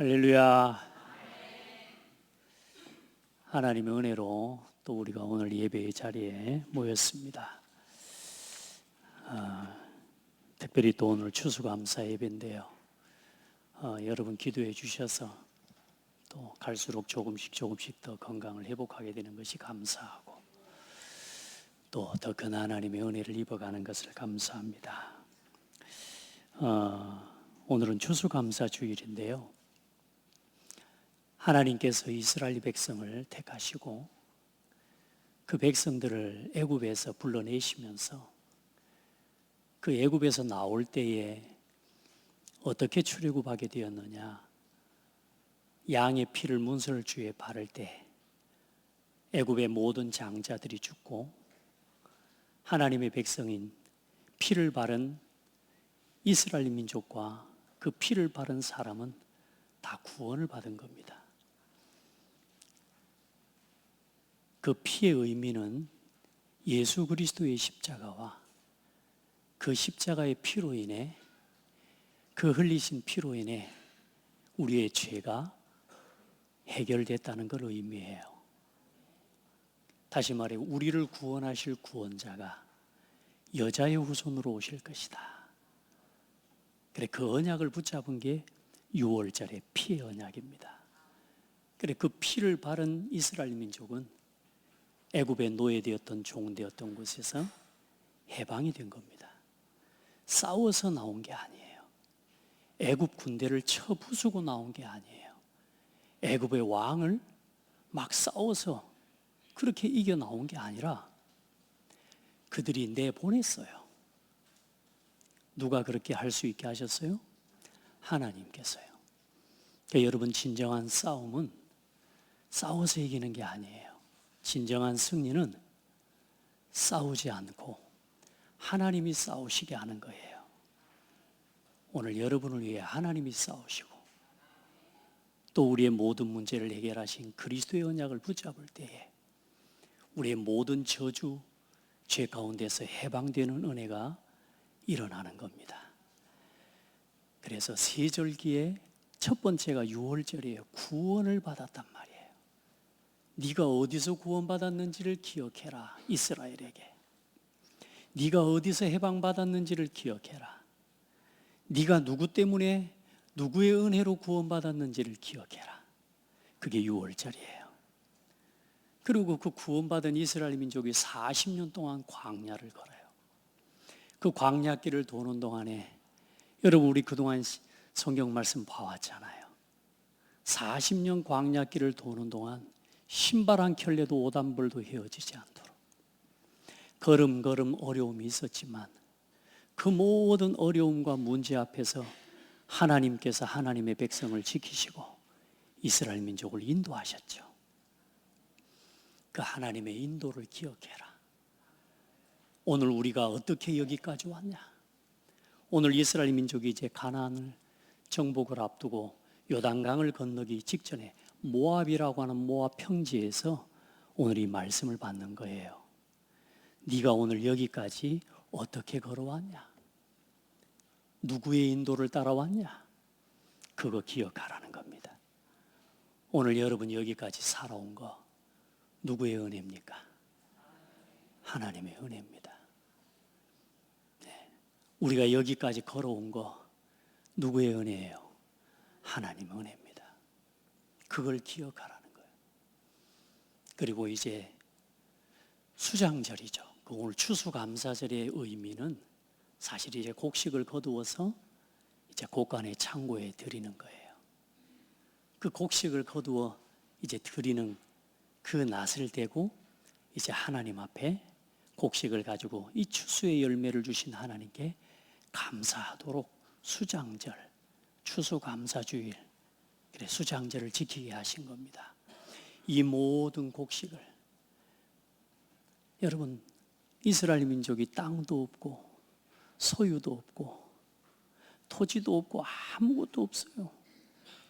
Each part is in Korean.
할렐루야. 하나님의 은혜로 또 우리가 오늘 예배의 자리에 모였습니다. 특별히 또 오늘 추수감사 예배인데요. 여러분 기도해 주셔서 또 갈수록 조금씩 더 건강을 회복하게 되는 것이 감사하고 또 더 큰 하나님의 은혜를 입어가는 것을 감사합니다. 오늘은 추수감사 주일인데요. 하나님께서 이스라엘 백성을 택하시고 그 백성들을 애굽에서 불러내시면서 그 애굽에서 나올 때에 어떻게 출애굽하게 되었느냐? 양의 피를 문설주에 바를 때 애굽의 모든 장자들이 죽고 하나님의 백성인 피를 바른 이스라엘 민족과 그 피를 바른 사람은 다 구원을 받은 겁니다. 그 피의 의미는 예수 그리스도의 십자가와 그 십자가의 피로 인해 그 흘리신 피로 인해 우리의 죄가 해결됐다는 걸 의미해요. 다시 말해 우리를 구원하실 구원자가 여자의 후손으로 오실 것이다. 그래 그 언약을 붙잡은 게 6월절의 피의 언약입니다. 그래 그 피를 바른 이스라엘 민족은 애굽에 노예되었던 종되었던 곳에서 해방이 된 겁니다. 싸워서 나온 게 아니에요. 애굽 군대를 쳐 부수고 나온 게 아니에요. 애굽의 왕을 막 싸워서 그렇게 이겨 나온 게 아니라 그들이 내보냈어요. 누가 그렇게 할 수 있게 하셨어요? 하나님께서요. 그러니까 여러분 진정한 싸움은 싸워서 이기는 게 아니에요. 진정한 승리는 싸우지 않고 하나님이 싸우시게 하는 거예요. 오늘 여러분을 위해 하나님이 싸우시고 또 우리의 모든 문제를 해결하신 그리스도의 언약을 붙잡을 때에 우리의 모든 저주, 죄 가운데서 해방되는 은혜가 일어나는 겁니다. 그래서 세절기에 첫 번째가 6월절이에요. 구원을 받았단 말이에요. 네가 어디서 구원받았는지를 기억해라. 이스라엘에게. 네가 어디서 해방받았는지를 기억해라. 네가 누구 때문에 누구의 은혜로 구원받았는지를 기억해라. 그게 6월절이에요. 그리고 그 구원받은 이스라엘 민족이 40년 동안 광야를 걸어요. 그 광야길을 도는 동안에 여러분 우리 그동안 성경 말씀 봐왔잖아요. 40년 광야길을 도는 동안 신발 한 켤레도 오단벌도 헤어지지 않도록 걸음걸음 어려움이 있었지만 그 모든 어려움과 문제 앞에서 하나님께서 하나님의 백성을 지키시고 이스라엘 민족을 인도하셨죠. 그 하나님의 인도를 기억해라. 오늘 우리가 어떻게 여기까지 왔냐? 오늘 이스라엘 민족이 이제 가나안을 정복을 앞두고 요단강을 건너기 직전에 모압이라고 하는 모압 평지에서 오늘 이 말씀을 받는 거예요. 네가 오늘 여기까지 어떻게 걸어왔냐? 누구의 인도를 따라왔냐? 그거 기억하라는 겁니다. 오늘 여러분 여기까지 살아온 거 누구의 은혜입니까? 하나님의 은혜입니다. 네. 우리가 여기까지 걸어온 거 누구의 은혜예요? 하나님의 은혜입니다. 그걸 기억하라는 거예요. 그리고 이제 수장절이죠. 그 오늘 추수감사절의 의미는 사실 이제 곡식을 거두어서 이제 곡간의 창고에 드리는 거예요. 그 곡식을 거두어 이제 드리는 그 낫을 대고 이제 하나님 앞에 곡식을 가지고 이 추수의 열매를 주신 하나님께 감사하도록 수장절, 추수감사주일, 그래 수장절을 지키게 하신 겁니다. 이 모든 곡식을 여러분 이스라엘 민족이 땅도 없고 소유도 없고 토지도 없고 아무것도 없어요.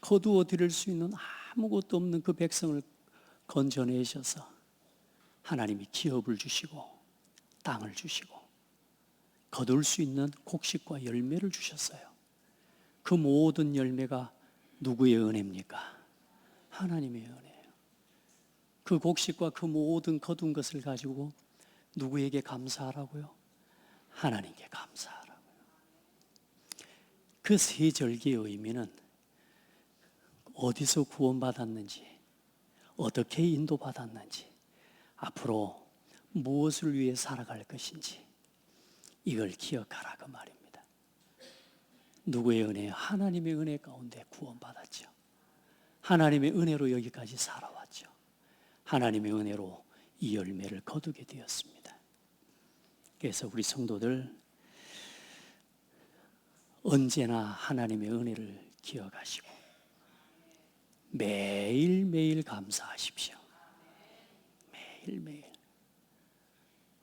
거두어 드릴 수 있는 아무것도 없는 그 백성을 건져내셔서 하나님이 기업을 주시고 땅을 주시고 거둘 수 있는 곡식과 열매를 주셨어요. 그 모든 열매가 누구의 은혜입니까? 하나님의 은혜예요. 그 곡식과 그 모든 거둔 것을 가지고 누구에게 감사하라고요? 하나님께 감사하라고요. 그 세 절기의 의미는 어디서 구원받았는지, 어떻게 인도받았는지, 앞으로 무엇을 위해 살아갈 것인지 이걸 기억하라 그 말입니다. 누구의 은혜? 하나님의 은혜 가운데 구원받았죠. 하나님의 은혜로 여기까지 살아왔죠. 하나님의 은혜로 이 열매를 거두게 되었습니다. 그래서 우리 성도들 언제나 하나님의 은혜를 기억하시고 매일매일 감사하십시오. 매일매일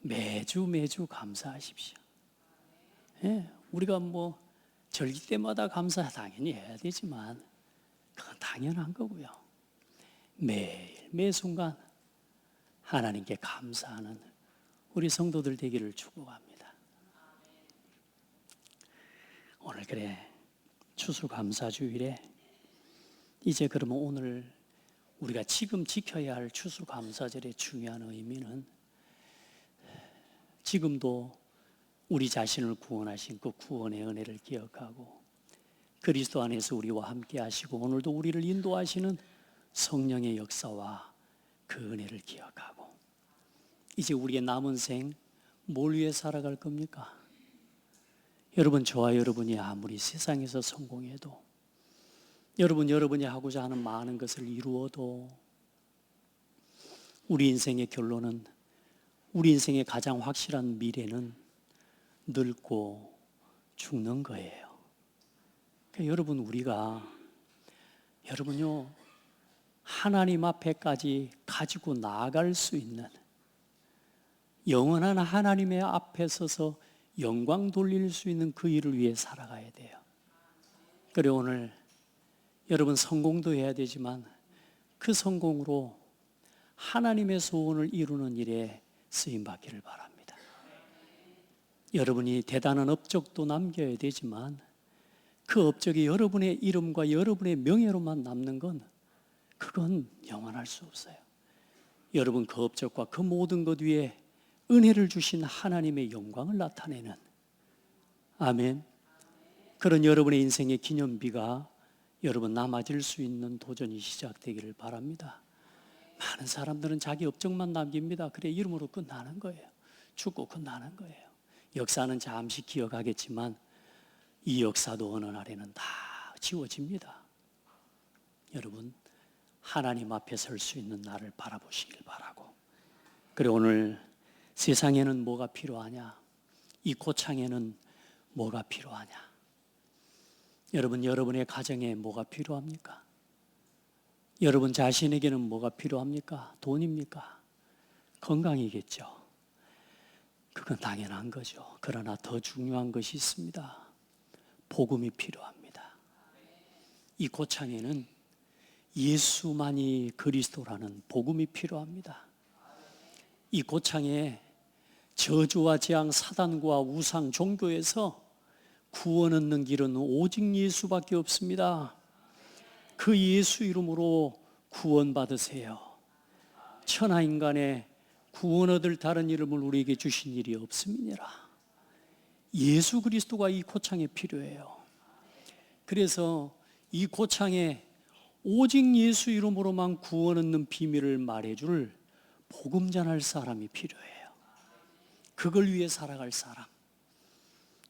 매주 감사하십시오. 예, 우리가 절기 때마다 감사 당연히 해야 되지만 그건 당연한 거고요. 매일 매 순간 하나님께 감사하는 우리 성도들 되기를 축복합니다. 오늘 그래 추수감사주일에 이제 그러면 오늘 우리가 지금 지켜야 할 추수감사절의 중요한 의미는 지금도 우리 자신을 구원하신 그 구원의 은혜를 기억하고 그리스도 안에서 우리와 함께 하시고 오늘도 우리를 인도하시는 성령의 역사와 그 은혜를 기억하고 이제 우리의 남은 생 뭘 위해 살아갈 겁니까? 여러분, 저와 여러분이 아무리 세상에서 성공해도 여러분이 하고자 하는 많은 것을 이루어도 우리 인생의 결론은 우리 인생의 가장 확실한 미래는 늙고 죽는 거예요. 그러니까 여러분, 여러분요 하나님 앞에까지 가지고 나아갈 수 있는 영원한 하나님의 앞에 서서 영광 돌릴 수 있는 그 일을 위해 살아가야 돼요. 그래 오늘 여러분 성공도 해야 되지만 그 성공으로 하나님의 소원을 이루는 일에 쓰임받기를 바랍니다. 여러분이 대단한 업적도 남겨야 되지만 그 업적이 여러분의 이름과 여러분의 명예로만 남는 건 그건 영원할 수 없어요. 여러분 그 업적과 그 모든 것 위에 은혜를 주신 하나님의 영광을 나타내는 아멘. 그런 여러분의 인생의 기념비가 여러분 남아질 수 있는 도전이 시작되기를 바랍니다. 많은 사람들은 자기 업적만 남깁니다. 그래 이름으로 끝나는 거예요. 죽고 끝나는 거예요. 역사는 잠시 기억하겠지만 이 역사도 어느 날에는 다 지워집니다. 여러분 하나님 앞에 설 수 있는 날을 바라보시길 바라고 그래 오늘 세상에는 뭐가 필요하냐? 이 고창에는 뭐가 필요하냐? 여러분 여러분의 가정에 뭐가 필요합니까? 여러분 자신에게는 뭐가 필요합니까? 돈입니까? 건강이겠죠. 그건 당연한 거죠. 그러나 더 중요한 것이 있습니다. 복음이 필요합니다. 이 고창에는 예수만이 그리스도라는 복음이 필요합니다. 이 고창에 저주와 재앙, 사단과 우상, 종교에서 구원 얻는 길은 오직 예수밖에 없습니다. 그 예수 이름으로 구원 받으세요. 천하 인간의 구원 얻을 다른 이름을 우리에게 주신 일이 없음이니라. 예수 그리스도가 이 고창에 필요해요. 그래서 이 고창에 오직 예수 이름으로만 구원 얻는 비밀을 말해줄 복음 전할 사람이 필요해요. 그걸 위해 살아갈 사람.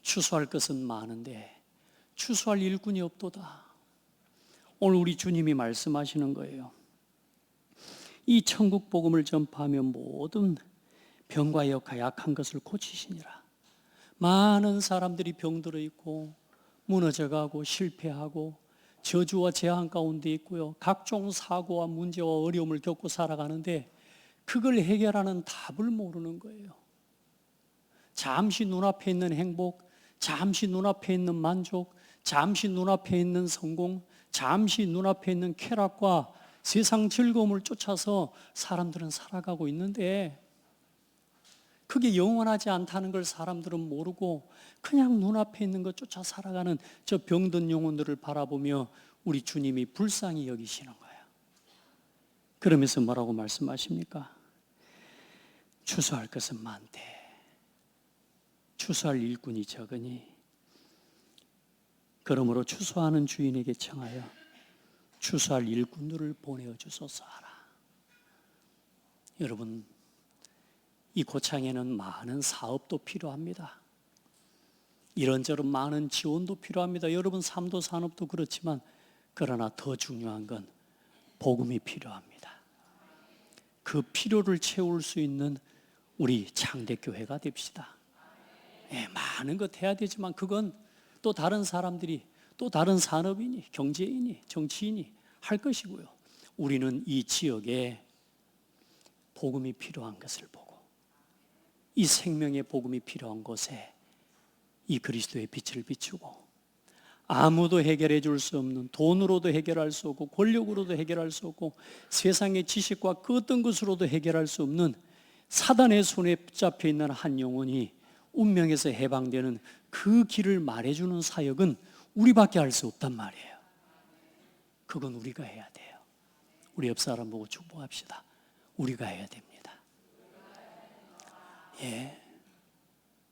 추수할 것은 많은데 추수할 일꾼이 없도다. 오늘 우리 주님이 말씀하시는 거예요. 이 천국 복음을 전파하며 모든 병과 약한 것을 고치시니라. 많은 사람들이 병들어 있고 무너져가고 실패하고 저주와 재앙 가운데 있고요. 각종 사고와 문제와 어려움을 겪고 살아가는데 그걸 해결하는 답을 모르는 거예요. 잠시 눈앞에 있는 행복, 잠시 눈앞에 있는 만족, 잠시 눈앞에 있는 성공, 잠시 눈앞에 있는 쾌락과 세상 즐거움을 쫓아서 사람들은 살아가고 있는데 그게 영원하지 않다는 걸 사람들은 모르고 그냥 눈앞에 있는 것 쫓아 살아가는 저 병든 영혼들을 바라보며 우리 주님이 불쌍히 여기시는 거예요. 그러면서 뭐라고 말씀하십니까? 추수할 것은 많되 추수할 일꾼이 적으니 그러므로 추수하는 주인에게 청하여 추수할 일꾼들을 보내어 주소서 하라. 여러분, 이 고창에는 많은 사업도 필요합니다. 이런저런 많은 지원도 필요합니다. 여러분 삶도 산업도 그렇지만 그러나 더 중요한 건 복음이 필요합니다. 그 필요를 채울 수 있는 우리 창대교회가 됩시다. 많은 것 해야 되지만 그건 또 다른 사람들이, 또 다른 산업인이, 경제인이, 정치인이 할 것이고요. 우리는 이 지역에 복음이 필요한 것을 보고 이 생명의 복음이 필요한 곳에 이 그리스도의 빛을 비추고 아무도 해결해 줄 수 없는, 돈으로도 해결할 수 없고 권력으로도 해결할 수 없고 세상의 지식과 그 어떤 것으로도 해결할 수 없는 사단의 손에 붙잡혀 있는 한 영혼이 운명에서 해방되는 그 길을 말해주는 사역은 우리밖에 할 수 없단 말이에요. 그건 우리가 해야 돼요. 우리 옆 사람 보고 축복합시다. 우리가 해야 됩니다.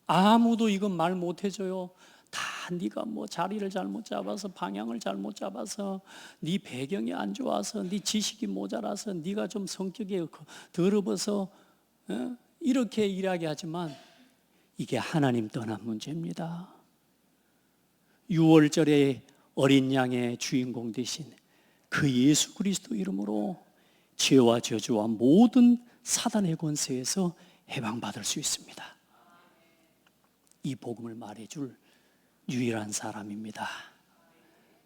아무도 이건 말 못해줘요. 다 네가 뭐 자리를 잘못 잡아서, 방향을 잘못 잡아서, 네 배경이 안 좋아서, 네 지식이 모자라서, 네가 좀 성격이 더러워서 이렇게 이야기하지만 이게 하나님 떠난 문제입니다. 6월절에 어린 양의 주인공 되신 그 예수 그리스도 이름으로 죄와 저주와 모든 사단의 권세에서 해방받을 수 있습니다. 이 복음을 말해줄 유일한 사람입니다.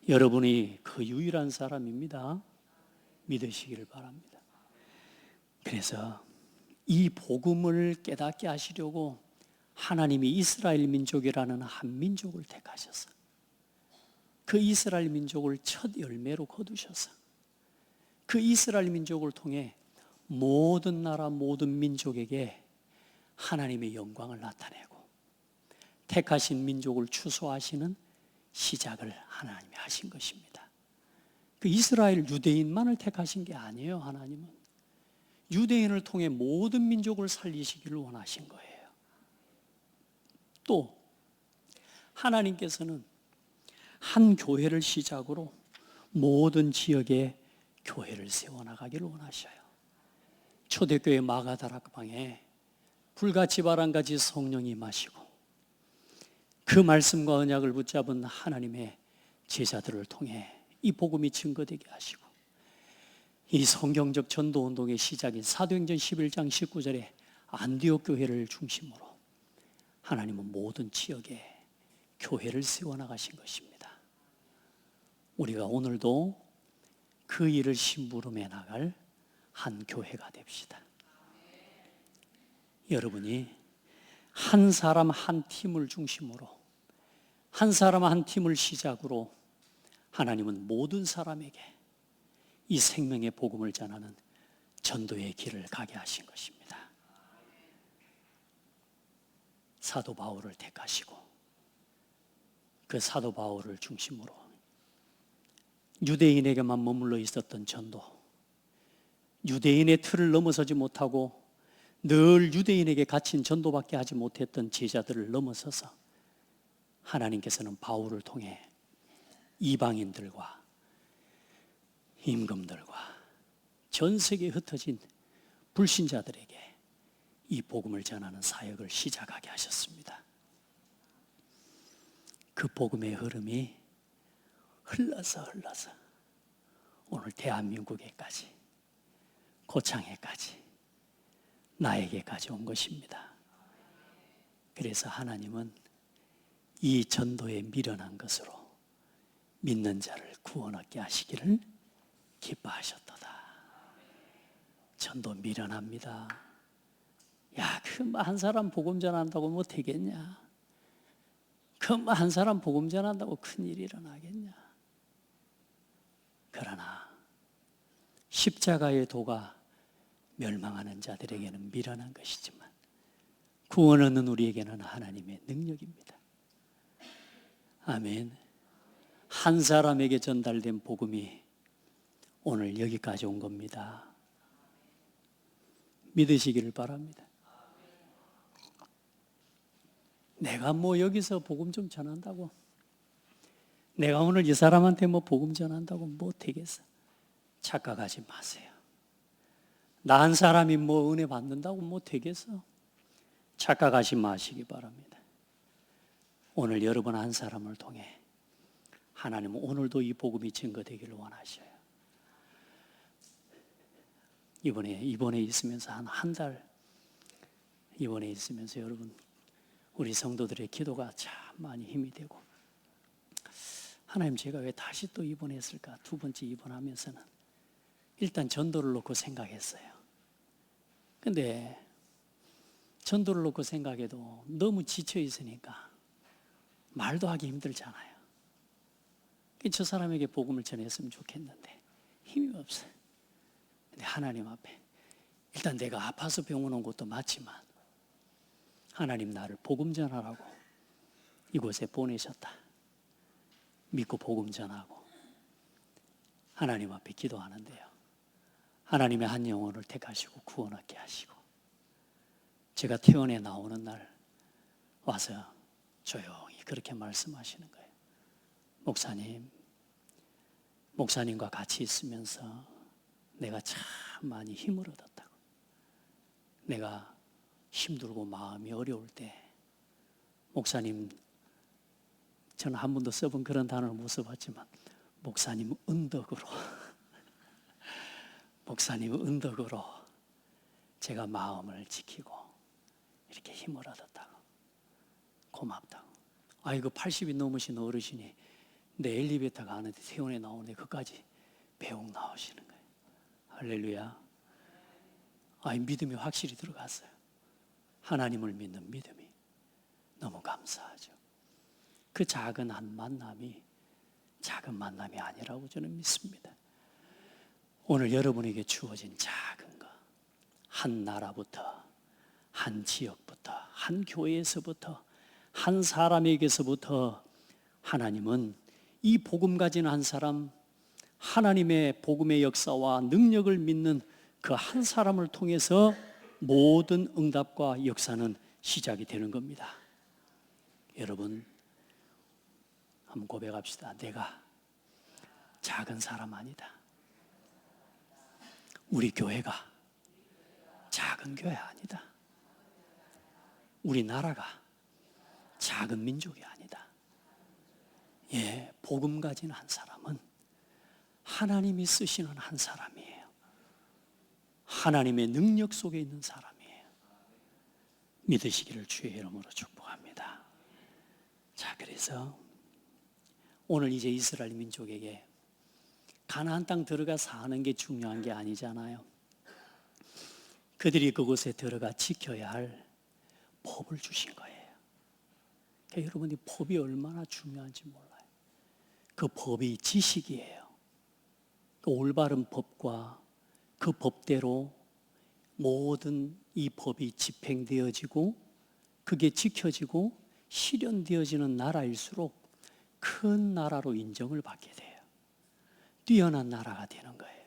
여러분이 그 유일한 사람입니다. 믿으시기를 바랍니다. 그래서 이 복음을 깨닫게 하시려고 하나님이 이스라엘 민족이라는 한 민족을 택하셔서 그 이스라엘 민족을 첫 열매로 거두셔서 그 이스라엘 민족을 통해 모든 나라 모든 민족에게 하나님의 영광을 나타내고 택하신 민족을 추수하시는 시작을 하나님이 하신 것입니다. 그 이스라엘 유대인만을 택하신 게 아니에요. 하나님은 유대인을 통해 모든 민족을 살리시기를 원하신 거예요. 또 하나님께서는 한 교회를 시작으로 모든 지역에 교회를 세워나가기를 원하셔요. 초대교회 마가다락방에 불같이 바람같이 성령이 임하시고 그 말씀과 언약을 붙잡은 하나님의 제자들을 통해 이 복음이 증거되게 하시고 이 성경적 전도운동의 시작인 사도행전 11장 19절에 안디옥 교회를 중심으로 하나님은 모든 지역에 교회를 세워나가신 것입니다. 우리가 오늘도 그 일을 심부름해 나갈 한 교회가 됩시다. 여러분이 한 사람 한 팀을 중심으로 한 사람 한 팀을 시작으로 하나님은 모든 사람에게 이 생명의 복음을 전하는 전도의 길을 가게 하신 것입니다. 사도 바울을 택하시고 그 사도 바울을 중심으로 유대인에게만 머물러 있었던 전도, 유대인의 틀을 넘어서지 못하고 늘 유대인에게 갇힌 전도밖에 하지 못했던 제자들을 넘어서서 하나님께서는 바울을 통해 이방인들과 임금들과 전 세계에 흩어진 불신자들에게 이 복음을 전하는 사역을 시작하게 하셨습니다. 그 복음의 흐름이 흘러서 오늘 대한민국에까지, 고창에까지, 나에게까지 온 것입니다. 그래서 하나님은 이 전도에 미련한 것으로 믿는 자를 구원 얻게 하시기를 기뻐하셨도다. 전도 미련합니다. 야, 그 한 사람 복음 전한다고 뭐 되겠냐? 그 한 사람 복음 전한다고 큰일이 일어나겠냐? 그러나 십자가의 도가 멸망하는 자들에게는 미련한 것이지만 구원 얻는 우리에게는 하나님의 능력입니다. 아멘. 한 사람에게 전달된 복음이 오늘 여기까지 온 겁니다. 믿으시기를 바랍니다. 내가 뭐 여기서 복음 좀 전한다고, 내가 오늘 이 사람한테 뭐 복음 전한다고 뭐 되겠어? 착각하지 마세요. 나 한 사람이 뭐 은혜 받는다고 뭐 되겠어? 착각하지 마시기 바랍니다. 오늘 여러분 한 사람을 통해 하나님은 오늘도 이 복음이 증거되기를 원하셔요. 이번에 있으면서 한 달 이번에 있으면서 여러분 우리 성도들의 기도가 참 많이 힘이 되고, 하나님 제가 왜 다시 또 입원했을까? 두 번째 입원하면서는 일단 전도를 놓고 생각했어요. 근데 전도를 놓고 생각해도 너무 지쳐 있으니까 말도 하기 힘들잖아요. 저 사람에게 복음을 전했으면 좋겠는데 힘이 없어요. 근데 하나님 앞에 일단 내가 아파서 병원 온 것도 맞지만 하나님 나를 복음 전하라고 이곳에 보내셨다 믿고 복음 전하고 하나님 앞에 기도하는데요, 하나님의 한 영혼을 택하시고 구원 얻게 하시고, 제가 퇴원에 나오는 날 와서 조용히 그렇게 말씀하시는 거예요. 목사님과 같이 있으면서 내가 참 많이 힘을 얻었다고. 내가 힘들고 마음이 어려울 때 목사님, 저는 한 번도 써본 그런 단어를 못 써봤지만 목사님 은덕으로 목사님 은덕으로 제가 마음을 지키고 이렇게 힘을 얻었다고. 고맙다고. 아이고 80이 넘으신 어르신이 내 엘리베이터 가는데 퇴원에 나오는데 그까지 배웅 나오시는 거예요. 할렐루야. 믿음이 확실히 들어갔어요. 하나님을 믿는 믿음이 너무 감사하죠. 그 작은 한 만남이 작은 만남이 아니라고 저는 믿습니다. 오늘 여러분에게 주어진 작은 것, 한 나라부터, 한 지역부터, 한 교회에서부터, 한 사람에게서부터 하나님은 이 복음 가진 한 사람, 하나님의 복음의 역사와 능력을 믿는 그 한 사람을 통해서 모든 응답과 역사는 시작이 되는 겁니다. 여러분 한번 고백합시다. 내가 작은 사람 아니다. 우리 교회가 작은 교회 아니다. 우리 나라가 작은 민족이 아니다. 예, 복음 가진 한 사람은 하나님이 쓰시는 한 사람이에요. 하나님의 능력 속에 있는 사람이에요. 믿으시기를 주의 이름으로 축복합니다. 자, 그래서 오늘 이제 이스라엘 민족에게 가나안 땅 들어가 사는 게 중요한 게 아니잖아요. 그들이 그곳에 들어가 지켜야 할 법을 주신 거예요. 그러니까 여러분이 법이 얼마나 중요한지 몰라요. 그 법이 지식이에요. 그 올바른 법과 그 법대로 모든 이 법이 집행되어지고 그게 지켜지고 실현되어지는 나라일수록 큰 나라로 인정을 받게 돼요. 뛰어난 나라가 되는 거예요.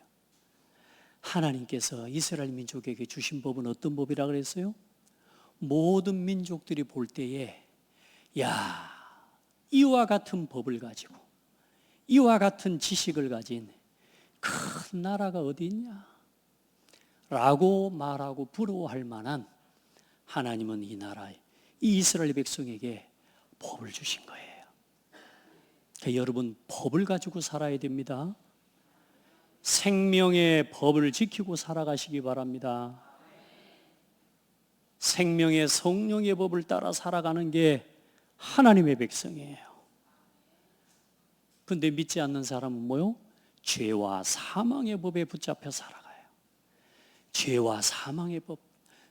하나님께서 이스라엘 민족에게 주신 법은 어떤 법이라 그랬어요? 모든 민족들이 볼 때에 야, 이와 같은 법을 가지고 이와 같은 지식을 가진 큰 나라가 어디 있냐? 라고 말하고 부러워할 만한 하나님은 이 나라에 이 이스라엘 백성에게 법을 주신 거예요. 그러니까 여러분 법을 가지고 살아야 됩니다. 생명의 법을 지키고 살아가시기 바랍니다. 생명의 성령의 법을 따라 살아가는 게 하나님의 백성이에요. 그런데 믿지 않는 사람은 뭐요? 죄와 사망의 법에 붙잡혀 살아가요. 죄와 사망의 법,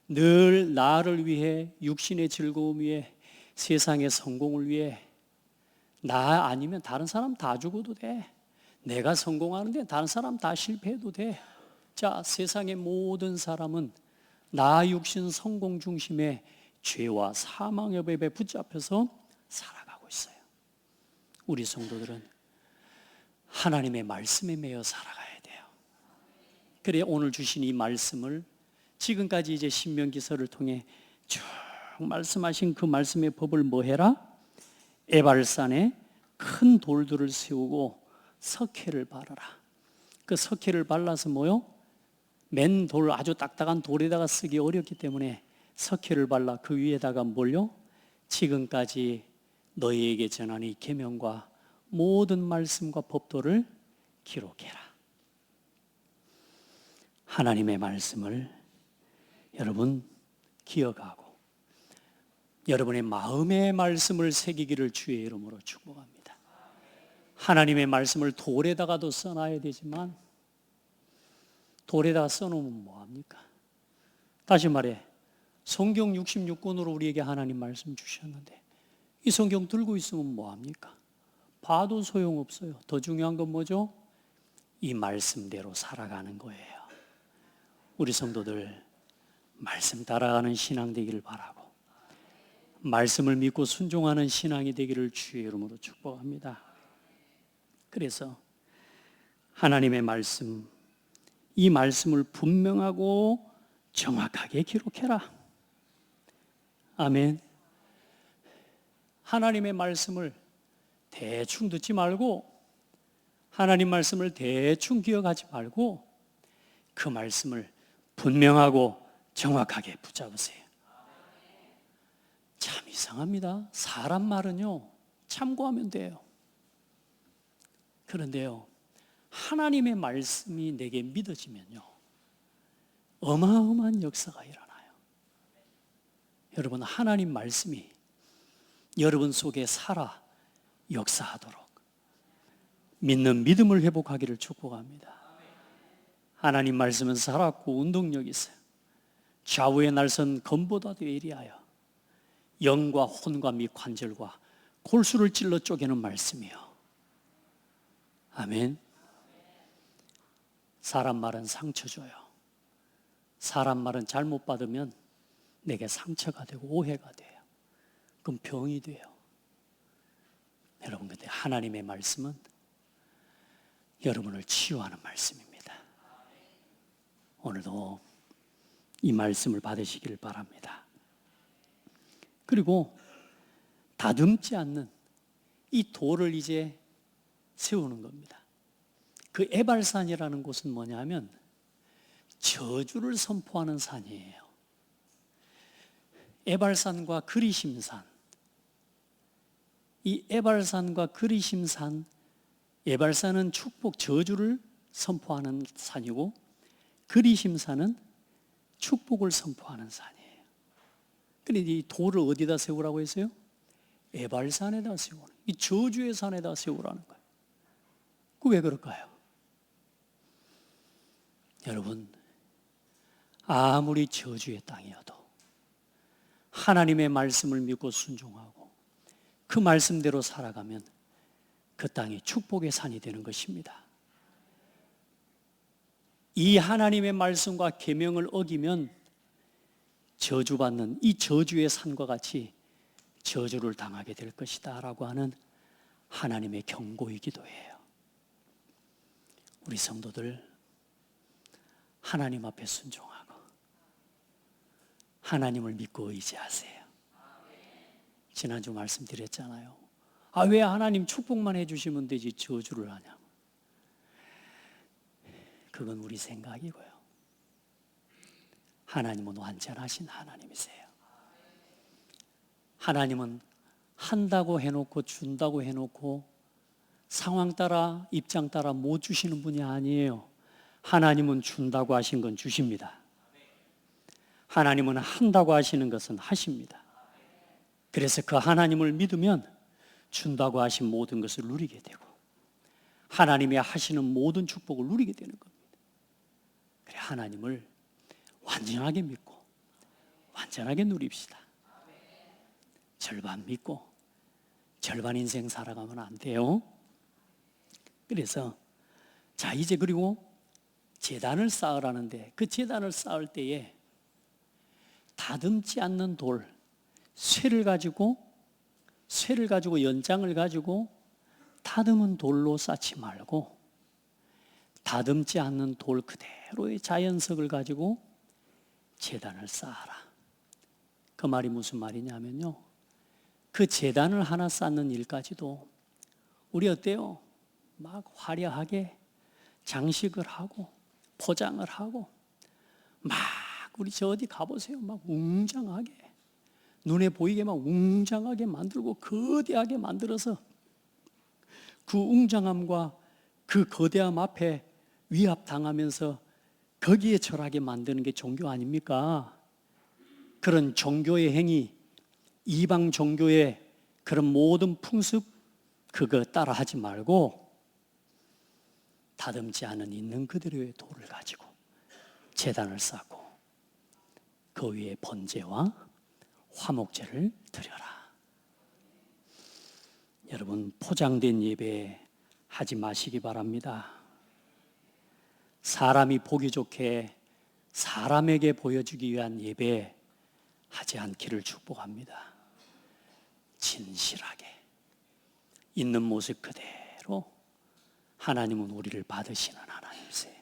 늘 나를 위해, 육신의 즐거움 위해, 세상의 성공을 위해, 나 아니면 다른 사람 다 죽어도 돼. 내가 성공하는데 다른 사람 다 실패해도 돼. 자, 세상의 모든 사람은 나 육신 성공 중심의 죄와 사망의 법에 붙잡혀서 살아가고 있어요. 우리 성도들은 하나님의 말씀에 매여 살아가야 돼요. 그래 오늘 주신 이 말씀을 지금까지 이제 신명기서를 통해 쭉 말씀하신 그 말씀의 법을 뭐 해라? 에발산에 큰 돌들을 세우고 석회를 바르라. 그 석회를 발라서 뭐요? 맨 돌, 아주 딱딱한 돌에다가 쓰기 어렵기 때문에 석회를 발라 그 위에다가 뭘요? 지금까지 너희에게 전한 이 계명과 모든 말씀과 법도를 기록해라. 하나님의 말씀을 여러분 기억하고 여러분의 마음의 말씀을 새기기를 주의 이름으로 축복합니다. 하나님의 말씀을 돌에다가도 써놔야 되지만 돌에다가 써놓으면 뭐합니까? 다시 말해 성경 66권으로 우리에게 하나님 말씀 주셨는데 이 성경 들고 있으면 뭐합니까? 봐도 소용없어요. 더 중요한 건 뭐죠? 이 말씀대로 살아가는 거예요. 우리 성도들 말씀 따라가는 신앙 되기를 바라고 말씀을 믿고 순종하는 신앙이 되기를 주의 이름으로 축복합니다. 그래서 하나님의 말씀, 이 말씀을 분명하고 정확하게 기록해라. 아멘. 하나님의 말씀을 대충 듣지 말고 하나님 말씀을 대충 기억하지 말고 그 말씀을 분명하고 정확하게 붙잡으세요. 참 이상합니다. 사람 말은요 참고하면 돼요. 그런데요 하나님의 말씀이 내게 믿어지면요 어마어마한 역사가 일어나요. 여러분 하나님 말씀이 여러분 속에 살아 역사하도록 믿는 믿음을 회복하기를 축복합니다. 하나님 말씀은 살았고 운동력이 있어요. 좌우의 날선 검보다도 예리하여 영과 혼과 및 관절과 골수를 찔러 쪼개는 말씀이요. 아멘. 사람 말은 상처 줘요. 사람 말은 잘못 받으면 내게 상처가 되고 오해가 돼요. 그럼 병이 돼요. 여러분 근데 하나님의 말씀은 여러분을 치유하는 말씀입니다. 오늘도 이 말씀을 받으시기를 바랍니다. 그리고 다듬지 않는 이 돌을 이제 세우는 겁니다. 그 에발산이라는 곳은 뭐냐면 저주를 선포하는 산이에요. 에발산과 그리심산, 이 에발산과 그리심산, 에발산은 축복 저주를 선포하는 산이고 그리심산은 축복을 선포하는 산이에요. 그런데 이 돌을 어디다 세우라고 했어요? 에발산에다 세우는, 이 저주의 산에다 세우라는 거예요. 그 왜 그럴까요? 여러분 아무리 저주의 땅이어도 하나님의 말씀을 믿고 순종하고 그 말씀대로 살아가면 그 땅이 축복의 산이 되는 것입니다. 이 하나님의 말씀과 계명을 어기면 저주받는 이 저주의 산과 같이 저주를 당하게 될 것이다 라고 하는 하나님의 경고이기도 해요. 우리 성도들 하나님 앞에 순종하고 하나님을 믿고 의지하세요. 지난주 말씀드렸잖아요. 왜 하나님 축복만 해주시면 되지 저주를 하냐? 그건 우리 생각이고요. 하나님은 완전하신 하나님이세요. 하나님은 한다고 해놓고 준다고 해놓고 상황 따라 입장 따라 못 주시는 분이 아니에요. 하나님은 준다고 하신 건 주십니다. 하나님은 한다고 하시는 것은 하십니다. 그래서 그 하나님을 믿으면 준다고 하신 모든 것을 누리게 되고 하나님이 하시는 모든 축복을 누리게 되는 겁니다. 그래 하나님을 완전하게 믿고 완전하게 누립시다. 절반 믿고 절반 인생 살아가면 안 돼요. 그래서 자 이제 그리고 제단을 쌓으라는데 그 제단을 쌓을 때에 다듬지 않는 쇠를 가지고 연장을 가지고 다듬은 돌로 쌓지 말고 다듬지 않는 돌 그대로의 자연석을 가지고 제단을 쌓아라. 그 말이 무슨 말이냐면요, 그 제단을 하나 쌓는 일까지도 우리 어때요? 막 화려하게 장식을 하고 포장을 하고 막 우리 저 어디 가보세요. 막 웅장하게 눈에 보이게 막 웅장하게 만들고 거대하게 만들어서 그 웅장함과 그 거대함 앞에 위압당하면서 거기에 절하게 만드는 게 종교 아닙니까? 그런 종교의 행위, 이방 종교의 그런 모든 풍습 그거 따라하지 말고 다듬지 않은 있는 그대로의 돌을 가지고 제단을 쌓고 그 위에 번제와 화목제를 드려라. 여러분, 포장된 예배 하지 마시기 바랍니다. 사람이 보기 좋게 사람에게 보여주기 위한 예배 하지 않기를 축복합니다. 진실하게 있는 모습 그대로 하나님은 우리를 받으시는 하나님이세요.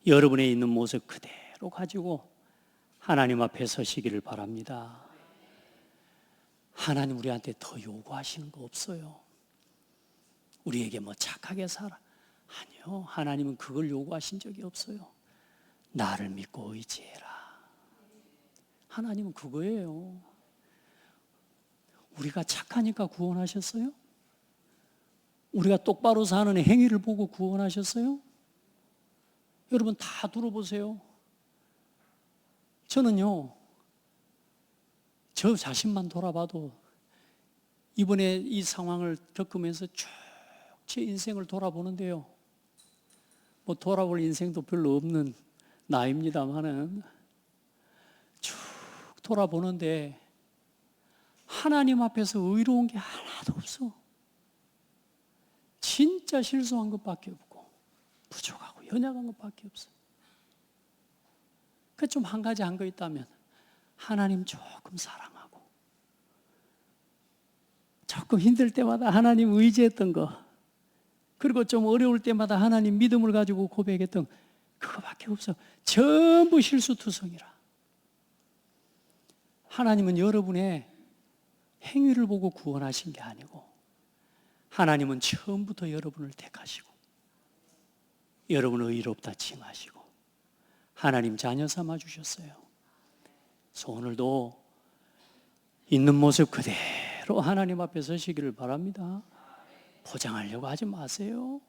여러분의 있는 모습 그대로 가지고 하나님 앞에 서시기를 바랍니다. 하나님 우리한테 더 요구하시는 거 없어요. 우리에게 뭐 착하게 살아. 아니요. 하나님은 그걸 요구하신 적이 없어요. 나를 믿고 의지해라. 하나님은 그거예요. 우리가 착하니까 구원하셨어요? 우리가 똑바로 사는 행위를 보고 구원하셨어요? 여러분 다 들어보세요. 저는요, 저 자신만 돌아봐도 이번에 이 상황을 겪으면서 쭉 제 인생을 돌아보는데요. 뭐 돌아볼 인생도 별로 없는 나이입니다만은 쭉 돌아보는데 하나님 앞에서 의로운 게 하나도 없어. 진짜 실수한 것밖에 없고 부족하고 연약한 것밖에 없어. 그 좀 한 가지 한 거 있다면 하나님 조금 사랑하고 조금 힘들 때마다 하나님 의지했던 거, 그리고 좀 어려울 때마다 하나님 믿음을 가지고 고백했던 그거밖에 없어. 전부 실수투성이라. 하나님은 여러분의 행위를 보고 구원하신 게 아니고 하나님은 처음부터 여러분을 택하시고 여러분을 의롭다 칭하시고 하나님 자녀 삼아 주셨어요. 그래서 오늘도 있는 모습 그대로 하나님 앞에 서시기를 바랍니다. 포장하려고 하지 마세요.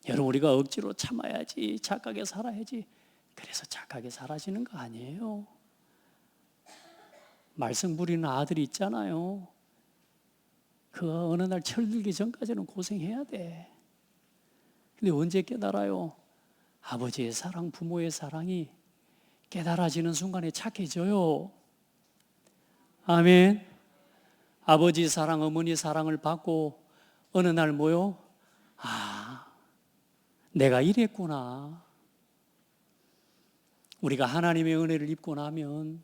여러분, 우리가 억지로 참아야지, 착하게 살아야지, 그래서 착하게 살아지는 거 아니에요. 말썽 부리는 아들이 있잖아요. 그 어느 날 철들기 전까지는 고생해야 돼. 근데 언제 깨달아요? 아버지의 사랑, 부모의 사랑이 깨달아지는 순간에 착해져요. 아멘. 아버지 사랑, 어머니 사랑을 받고 어느 날 뭐요? 아, 내가 이랬구나. 우리가 하나님의 은혜를 입고 나면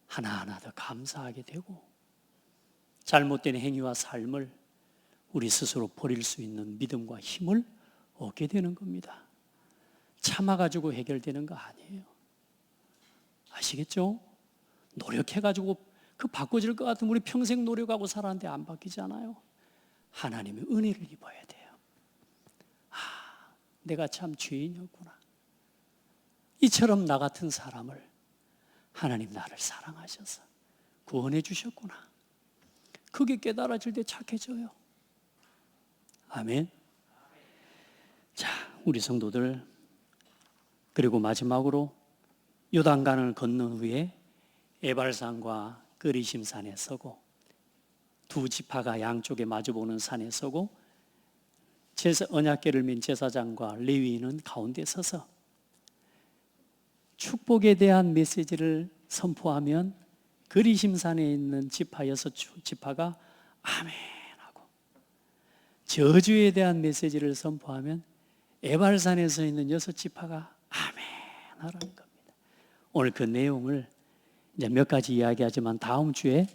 하나하나 더 감사하게 되고 잘못된 행위와 삶을 우리 스스로 버릴 수 있는 믿음과 힘을 얻게 되는 겁니다. 참아가지고 해결되는 거 아니에요. 아시겠죠? 노력해가지고 그 바꿔질 것 같으면 우리 평생 노력하고 살았는데 안 바뀌잖아요. 하나님의 은혜를 입어야 돼요. 아, 내가 참 죄인이었구나. 이처럼 나 같은 사람을 하나님 나를 사랑하셔서 구원해 주셨구나. 그게 깨달아질 때 착해져요. 아멘. 자, 우리 성도들, 그리고 마지막으로 요단강을 건넌 후에 에발산과 그리심산에 서고 두 지파가 양쪽에 마주보는 산에 서고 언약궤를 맨 제사장과 레위인은 가운데 서서 축복에 대한 메시지를 선포하면 그리심산에 있는 지파 6지파가 아멘 하고, 저주에 대한 메시지를 선포하면 에발산에 서 있는 6지파가 아멘 하라는 겁니다. 오늘 그 내용을 이제 몇 가지 이야기하지만 다음 주에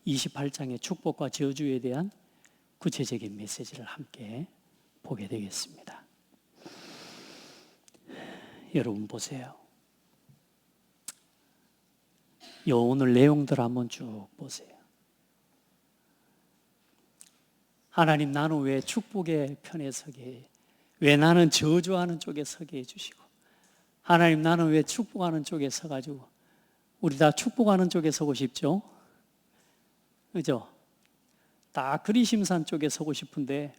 28장의 축복과 저주에 대한 구체적인 메시지를 함께 보게 되겠습니다. 여러분 보세요. 요 오늘 내용들 한번 쭉 보세요. 하나님, 나는 왜 축복의 편에 서게 해? 왜 나는 저주하는 쪽에 서게 해주시고, 하나님, 나는 왜 축복하는 쪽에 서가지고, 우리 다 축복하는 쪽에 서고 싶죠? 그죠? 다 그리심산 쪽에 서고 싶은데,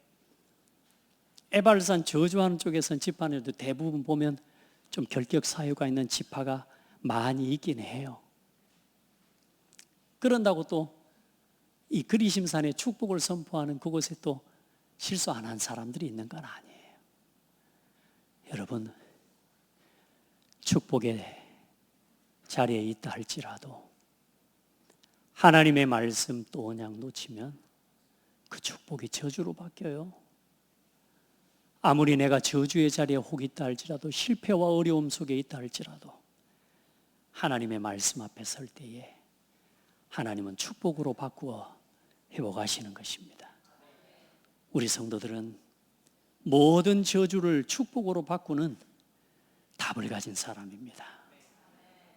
에발산 저주하는 쪽에선 지파들도 대부분 보면 좀 결격 사유가 있는 지파가 많이 있긴 해요. 그런다고 또 이 그리심산의 축복을 선포하는 그곳에 또 실수 안 한 사람들이 있는 건 아니에요. 여러분, 축복의 자리에 있다 할지라도 하나님의 말씀 또 언약 놓치면 그 축복이 저주로 바뀌어요. 아무리 내가 저주의 자리에 혹 있다 할지라도, 실패와 어려움 속에 있다 할지라도 하나님의 말씀 앞에 설 때에 하나님은 축복으로 바꾸어 회복하시는 것입니다. 우리 성도들은 모든 저주를 축복으로 바꾸는 답을 가진 사람입니다.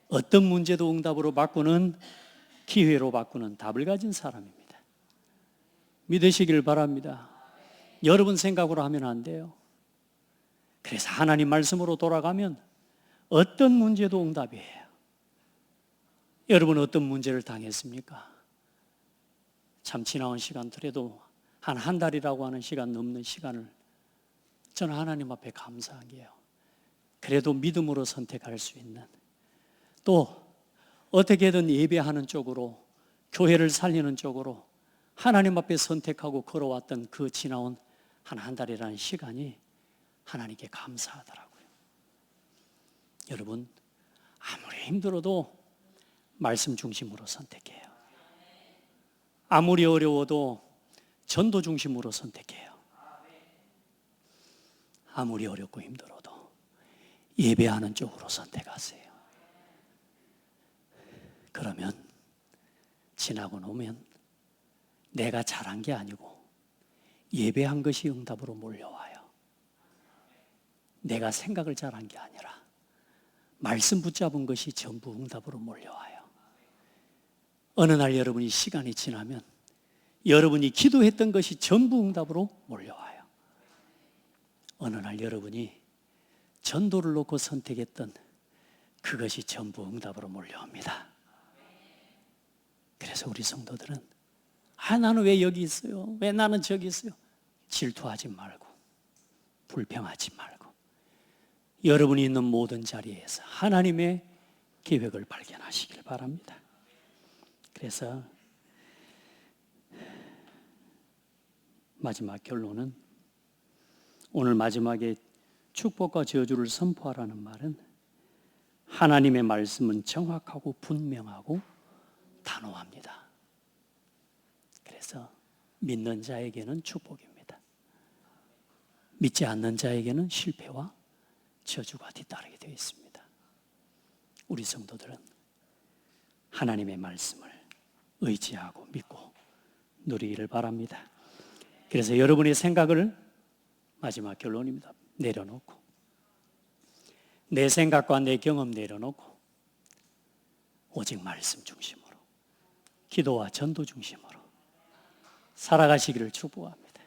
어떤 문제도 응답으로 바꾸는, 기회로 바꾸는 답을 가진 사람입니다. 믿으시길 바랍니다. 여러분 생각으로 하면 안 돼요. 그래서 하나님 말씀으로 돌아가면 어떤 문제도 응답이에요. 여러분 어떤 문제를 당했습니까? 참 지나온 시간들에도 한 달이라고 하는 시간 넘는 시간을 저는 하나님 앞에 감사한 게요. 그래도 믿음으로 선택할 수 있는, 또 어떻게든 예배하는 쪽으로, 교회를 살리는 쪽으로 하나님 앞에 선택하고 걸어왔던 그 지나온 한 달이라는 시간이 하나님께 감사하더라고요. 여러분, 아무리 힘들어도 말씀 중심으로 선택해요. 아무리 어려워도 전도 중심으로 선택해요. 아무리 어렵고 힘들어도 예배하는 쪽으로 선택하세요. 그러면 지나고 나면 내가 잘한 게 아니고 예배한 것이 응답으로 몰려와요. 내가 생각을 잘한 게 아니라 말씀 붙잡은 것이 전부 응답으로 몰려와요. 어느 날 여러분이 시간이 지나면 여러분이 기도했던 것이 전부 응답으로 몰려와요. 어느 날 여러분이 전도를 놓고 선택했던 그것이 전부 응답으로 몰려옵니다. 그래서 우리 성도들은 나는 왜 여기 있어요? 왜 나는 저기 있어요? 질투하지 말고 불평하지 말고 여러분이 있는 모든 자리에서 하나님의 계획을 발견하시길 바랍니다. 그래서 마지막 결론은, 오늘 마지막에 축복과 저주를 선포하라는 말은 하나님의 말씀은 정확하고 분명하고 단호합니다. 그래서 믿는 자에게는 축복입니다. 믿지 않는 자에게는 실패와 저주가 뒤따르게 되어 있습니다. 우리 성도들은 하나님의 말씀을 의지하고 믿고 누리기를 바랍니다. 그래서 여러분의 생각을, 마지막 결론입니다, 내려놓고, 내 생각과 내 경험 내려놓고 오직 말씀 중심으로, 기도와 전도 중심으로 살아가시기를 축복합니다.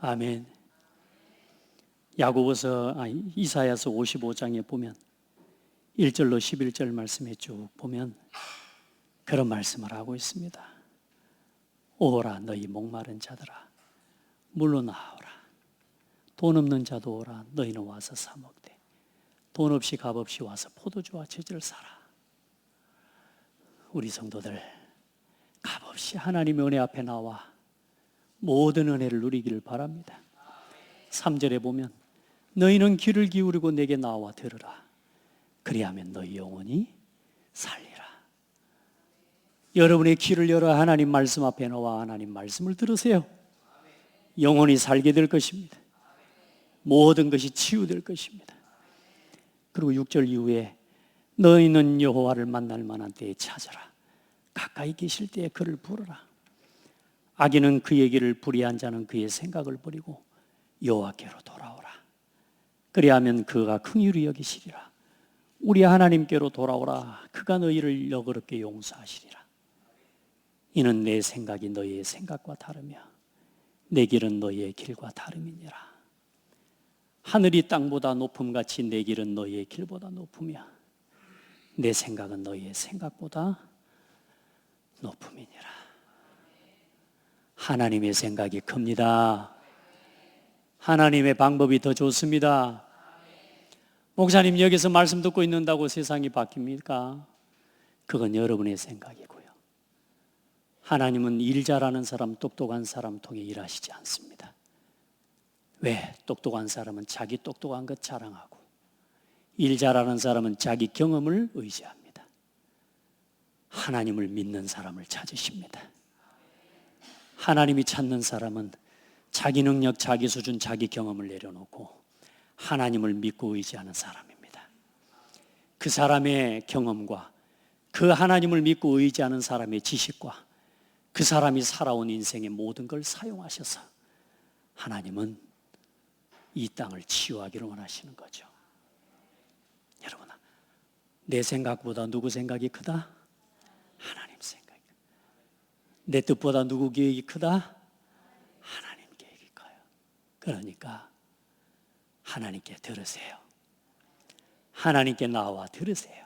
아멘. 이사야서 55장에 보면 1절로 11절 말씀에 쭉 보면 그런 말씀을 하고 있습니다. 오라 너희 목마른 자들아, 물로 나오라. 돈 없는 자도 오라. 너희는 와서 사 먹되 돈 없이 값 없이 와서 포도주와 저주를 사라. 우리 성도들 값 없이 하나님의 은혜 앞에 나와 모든 은혜를 누리기를 바랍니다. 3절에 보면 너희는 귀를 기울이고 내게 나와 들으라. 그리하면 너희 영혼이 살리라. 여러분의 귀를 열어 하나님 말씀 앞에 나와 하나님 말씀을 들으세요. 영혼이 살게 될 것입니다. 모든 것이 치유될 것입니다. 그리고 6절 이후에 너희는 여호와를 만날 만한 때에 찾아라. 가까이 계실 때에 그를 부르라. 악인은 그의 길을 불의한 자는 그의 생각을 버리고 여호와께로 돌아오라. 그리하면 그가 긍휼히 여기시리라. 우리 하나님께로 돌아오라. 그가 너희를 너그럽게 용서하시리라. 이는 내 생각이 너희의 생각과 다르며 내 길은 너희의 길과 다름이니라. 하늘이 땅보다 높음같이 내 길은 너희의 길보다 높으며 내 생각은 너희의 생각보다 높음이니라. 하나님의 생각이 큽니다. 하나님의 방법이 더 좋습니다. 목사님, 여기서 말씀 듣고 있는다고 세상이 바뀝니까? 그건 여러분의 생각이고요. 하나님은 일 잘하는 사람, 똑똑한 사람 통해 일하시지 않습니다. 왜? 똑똑한 사람은 자기 똑똑한 것 자랑하고 일 잘하는 사람은 자기 경험을 의지합니다. 하나님을 믿는 사람을 찾으십니다. 하나님이 찾는 사람은 자기 능력, 자기 수준, 자기 경험을 내려놓고 하나님을 믿고 의지하는 사람입니다. 그 사람의 경험과 그 하나님을 믿고 의지하는 사람의 지식과 그 사람이 살아온 인생의 모든 걸 사용하셔서 하나님은 이 땅을 치유하기를 원하시는 거죠. 여러분, 내 생각보다 누구 생각이 크다? 하나님 생각이. 내 뜻보다 누구 계획이 크다? 하나님 계획이 커요. 그러니까 하나님께 들으세요. 하나님께 나와 들으세요.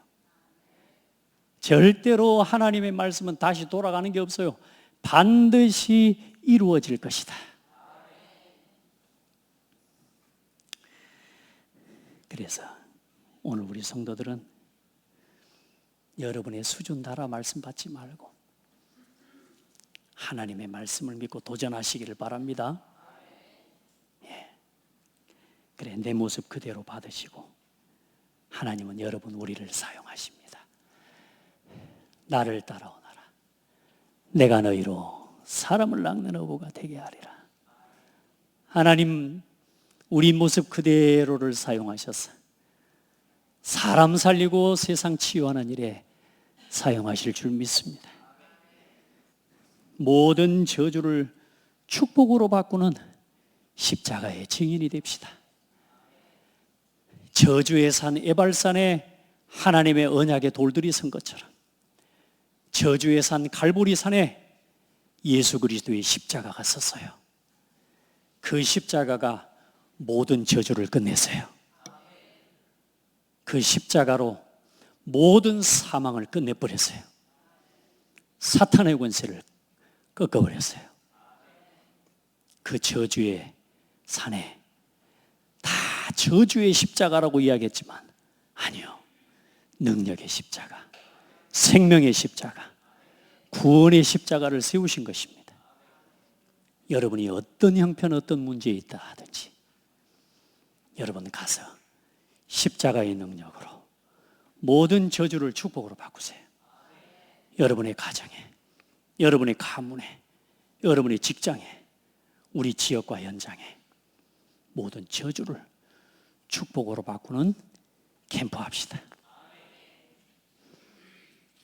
절대로 하나님의 말씀은 다시 돌아가는 게 없어요. 반드시 이루어질 것이다. 그래서 오늘 우리 성도들은 여러분의 수준 따라 말씀 받지 말고 하나님의 말씀을 믿고 도전하시기를 바랍니다. 예. 그래, 내 모습 그대로 받으시고 하나님은 여러분 우리를 사용하십니다. 나를 따라오너라. 내가 너희로 사람을 낚는 어부가 되게 하리라. 하나님 우리 모습 그대로를 사용하셔서 사람 살리고 세상 치유하는 일에 사용하실 줄 믿습니다. 모든 저주를 축복으로 바꾸는 십자가의 증인이 됩시다. 저주의 산 에발산에 하나님의 언약의 돌들이 선 것처럼 저주의 산 갈보리산에 예수 그리스도의 십자가가 섰어요. 그 십자가가 모든 저주를 끝냈어요. 그 십자가로 모든 사망을 끝내버렸어요. 사탄의 권세를 꺾어버렸어요. 그 저주의 산에 다 저주의 십자가라고 이야기했지만 아니요, 능력의 십자가, 생명의 십자가, 구원의 십자가를 세우신 것입니다. 여러분이 어떤 형편, 어떤 문제에 있다 하든지 여러분 가서 십자가의 능력으로 모든 저주를 축복으로 바꾸세요. 여러분의 가정에, 여러분의 가문에, 여러분의 직장에, 우리 지역과 현장에 모든 저주를 축복으로 바꾸는 캠프 합시다.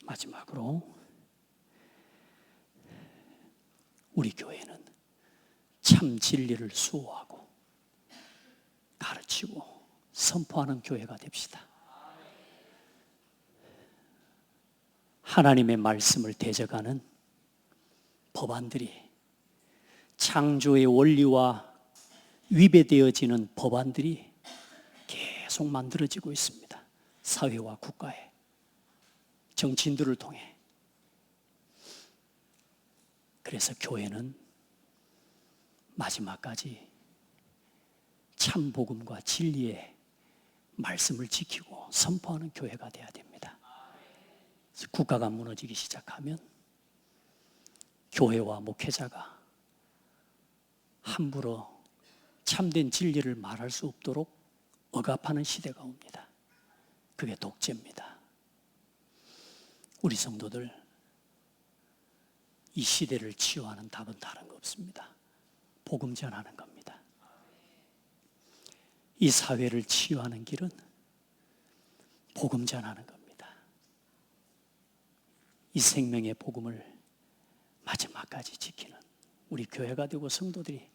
마지막으로 우리 교회는 참 진리를 수호하고 가르치고 선포하는 교회가 됩시다. 하나님의 말씀을 대적하는 법안들이 창조의 원리와 위배되어지는 법안들이 계속 만들어지고 있습니다. 사회와 국가에, 정치인들을 통해. 그래서 교회는 마지막까지 참 복음과 진리의 말씀을 지키고 선포하는 교회가 되어야 됩니다. 국가가 무너지기 시작하면 교회와 목회자가 함부로 참된 진리를 말할 수 없도록 억압하는 시대가 옵니다. 그게 독재입니다. 우리 성도들, 이 시대를 치유하는 답은 다른 거 없습니다. 복음 전하는 겁니다. 이 사회를 치유하는 길은 복음 전하는 겁니다. 이 생명의 복음을 마지막까지 지키는 우리 교회가 되고 성도들이,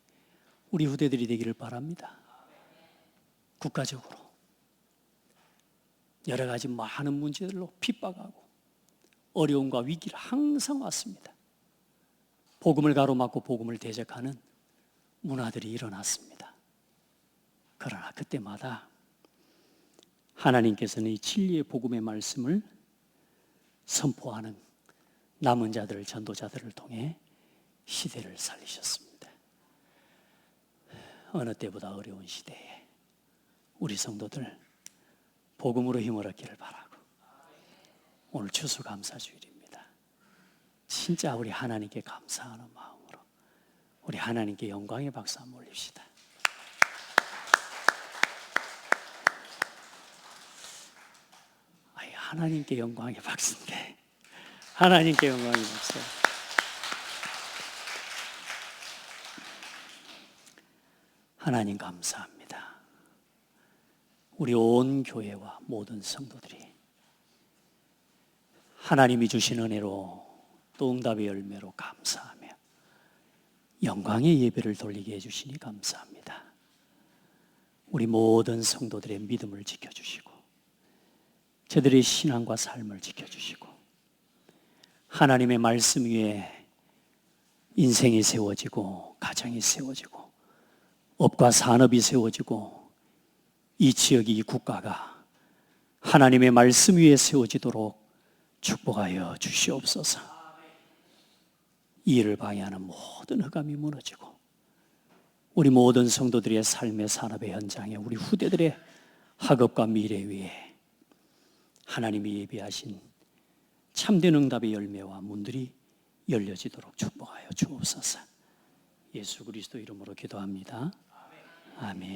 우리 후대들이 되기를 바랍니다. 국가적으로 여러 가지 많은 문제들로 핍박하고 어려움과 위기를 항상 왔습니다. 복음을 가로막고 복음을 대적하는 문화들이 일어났습니다. 그러나 그때마다 하나님께서는 이 진리의 복음의 말씀을 선포하는 남은 자들, 전도자들을 통해 시대를 살리셨습니다. 어느 때보다 어려운 시대에 우리 성도들 복음으로 힘을 얻기를 바라고, 오늘 추수감사주일입니다. 진짜 우리 하나님께 감사하는 마음으로 우리 하나님께 영광의 박수 한번 올립시다. 하나님께 영광의 박수인데, 하나님께 영광의 박수. 하나님 감사합니다. 우리 온 교회와 모든 성도들이 하나님이 주신 은혜로 또 응답의 열매로 감사하며 영광의 예배를 돌리게 해주시니 감사합니다. 우리 모든 성도들의 믿음을 지켜주시고 저들의 신앙과 삶을 지켜주시고 하나님의 말씀 위에 인생이 세워지고 가정이 세워지고 업과 산업이 세워지고 이 지역이, 이 국가가 하나님의 말씀 위에 세워지도록 축복하여 주시옵소서. 이 일을 방해하는 모든 흑암이 무너지고 우리 모든 성도들의 삶의 산업의 현장에, 우리 후대들의 학업과 미래 위에 하나님이 예비하신 참된 응답의 열매와 문들이 열려지도록 축복하여 주옵소서. 예수 그리스도 이름으로 기도합니다. 아멘.